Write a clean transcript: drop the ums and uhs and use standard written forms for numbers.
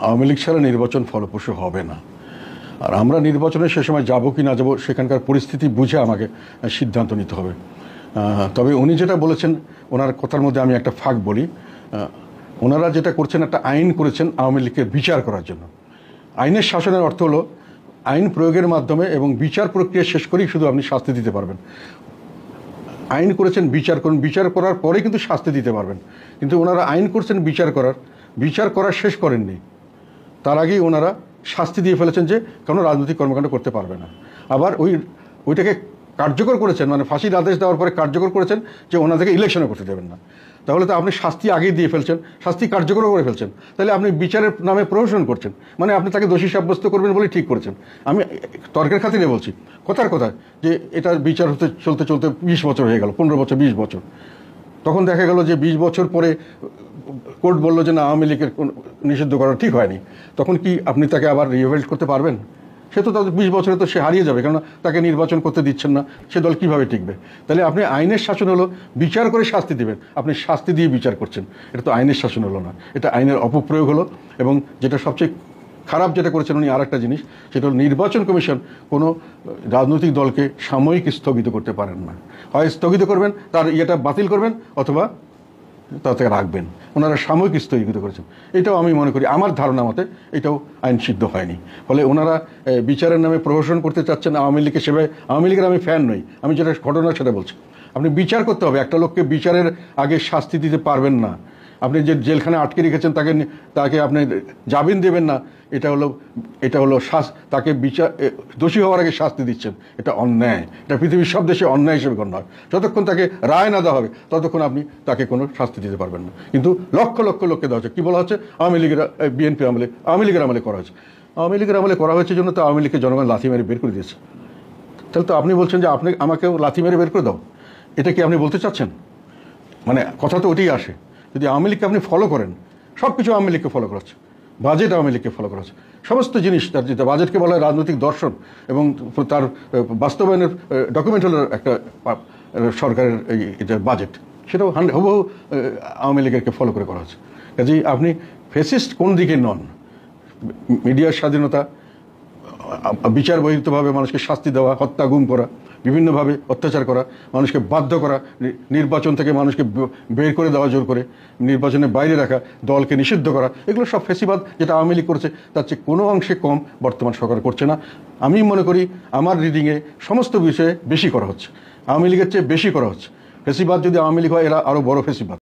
আওয়ামী লীগ ছাড়া নির্বাচন ফলপ্রসূ হবে না। আর আমরা নির্বাচনে সে সময় যাব কি না যাব সেখানকার পরিস্থিতি বুঝে আমাকে সিদ্ধান্ত নিতে হবে। তবে উনি যেটা বলেছেন, ওনার কথার মধ্যে আমি একটা ফাঁক বলি। ওনারা যেটা করছেন, একটা আইন করেছেন আওয়ামী লীগকে বিচার করার জন্য। আইনের শাসনের অর্থ হলো আইন প্রয়োগের মাধ্যমে এবং বিচার প্রক্রিয়া শেষ করেই শুধু আপনি শাস্তি দিতে পারবেন। আইন করেছেন বিচার করুন, বিচার করার পরে কিন্তু শাস্তি দিতে পারবেন। কিন্তু ওনারা আইন করছেন বিচার করার শেষ করেননি, তার আগেই ওনারা শাস্তি দিয়ে ফেলেছেন যে কোনো রাজনৈতিক কর্মকাণ্ড করতে পারবে না। আবার ওইটাকে কার্যকর করেছেন, মানে ফাঁসির আদেশ দেওয়ার পরে কার্যকর করেছেন যে ওনাদেরকে ইলেকশনও করতে দেবেন না। তাহলে তো আপনি শাস্তি আগেই দিয়ে ফেলছেন, শাস্তি কার্যকরও করে ফেলছেন। তাহলে আপনি বিচারের নামে প্রহসন করছেন, মানে আপনি তাকে দোষী সাব্যস্ত করবেন বলে ঠিক করেছেন। আমি তর্কের খাতিরে বলছি, কথার কথা যে এটা বিচার চলতে 20 বছর হয়ে গেল, 15 বছর, 20 বছর। তখন দেখা গেল যে 20 বছর পরে কোর্ট বললো যে না, আওয়ামী লীগের নিষিদ্ধ করা ঠিক হয়নি। তখন কি আপনি তাকে আবার রিভেল্ট করতে পারবেন? সে তো তাদের 20 বছরে তো সে হারিয়ে যাবে, কেননা তাকে নির্বাচন করতে দিচ্ছেন না, সে দল কিভাবে টিকবে? তাহলে আপনি আইনের শাসন হলো বিচার করে শাস্তি দেবেন, আপনি শাস্তি দিয়ে বিচার করছেন। এটা তো আইনের শাসন হলো না, এটা আইনের অপপ্রয়োগ হলো। এবং যেটা সবচেয়ে খারাপ যেটা করেছেন উনি, আর একটা জিনিস, সেটা হলো নির্বাচন কমিশন কোনো রাজনৈতিক দলকে সাময়িক স্থগিত করতে পারেন না। হয় স্থগিত করবেন, তার ইয়েটা বাতিল করবেন, অথবা তাতে রাখবেন। ওনারা সাময়িক স্থগিত করেছেন। এটাও আমি মনে করি, আমার ধারণা মতে এটাও আইন সিদ্ধ হয়নি। ফলে ওনারা বিচারের নামে প্রহসন করতে চাচ্ছেন আওয়ামী লীগকে। সেভাবে আওয়ামী লীগের আমি ফ্যান নই, আমি যেটা ঘটনা সেটা বলছি। আপনি বিচার করতে হবে, একটা লোককে বিচারের আগে শাস্তি দিতে পারবেন না। আপনি যে জেলখানে আটকে রেখেছেন তাকে আপনি জামিন দেবেন না, এটা হলো তাকে দোষী হওয়ার আগে শাস্তি দিচ্ছেন। এটা অন্যায়, এটা পৃথিবীর সব দেশে অন্যায় হিসেবে গণ্য হয়। যতক্ষণ তাকে রায় না দেওয়া হবে ততক্ষণ আপনি তাকে কোনো শাস্তি দিতে পারবেন না। কিন্তু লক্ষ লক্ষ লোককে দেওয়া হচ্ছে। কী বলা হচ্ছে? আওয়ামী লীগের আমলে করা হয়েছে। আওয়ামী লীগের আমলে করা হয়েছে জন্য তো আওয়ামী লীগকে জনগণ লাথি মেরে বের করে দিয়েছে। তাহলে তো আপনি বলছেন যে আপনি আমাকেও লাথি মেরে বের করে দাও, এটা কি আপনি বলতে চাচ্ছেন? মানে কথা তো ওটাই আসে। যদি আওয়ামী লীগকে আপনি ফলো করেন, সব কিছু আওয়ামী লীগকে ফলো করা হচ্ছে, বাজেট আওয়ামী লীগকে ফলো করা হচ্ছে, সমস্ত জিনিস। তার যেটা বাজেটকে বলা হয় রাজনৈতিক দর্শন, এবং তার বাস্তবায়নের ডকুমেন্ট হলো একটা সরকারের এটা বাজেট, সেটাও হুবহু আওয়ামী লীগেরকে ফলো করে করা হচ্ছে। কাজেই আপনি ফেসিস্ট কোন দিকে নন? মিডিয়ার স্বাধীনতা, বিচার বহির্ভূতভাবে মানুষকে শাস্তি দেওয়া, হত্যা, গুম করা, বিভিন্নভাবে অত্যাচার করা, মানুষকে বাধ্য করা, নির্বাচন থেকে মানুষকে বের করে দেওয়া জোর করে, নির্বাচনের বাইরে রাখা, দলকে নিষিদ্ধ করা, এগুলো সব ফেসিবাদ। যেটা আওয়ামী লীগ করেছে তার চেয়ে কোনো অংশে কম বর্তমান সরকার করছে না। আমি মনে করি আমার রিডিংয়ে সমস্ত বিষয়ে বেশি করা হচ্ছে, আওয়ামী লীগের চেয়ে বেশি করা হচ্ছে। ফেসিবাদ যদি আওয়ামী লীগ হয়, এরা আরও বড় ফেসিবাদ।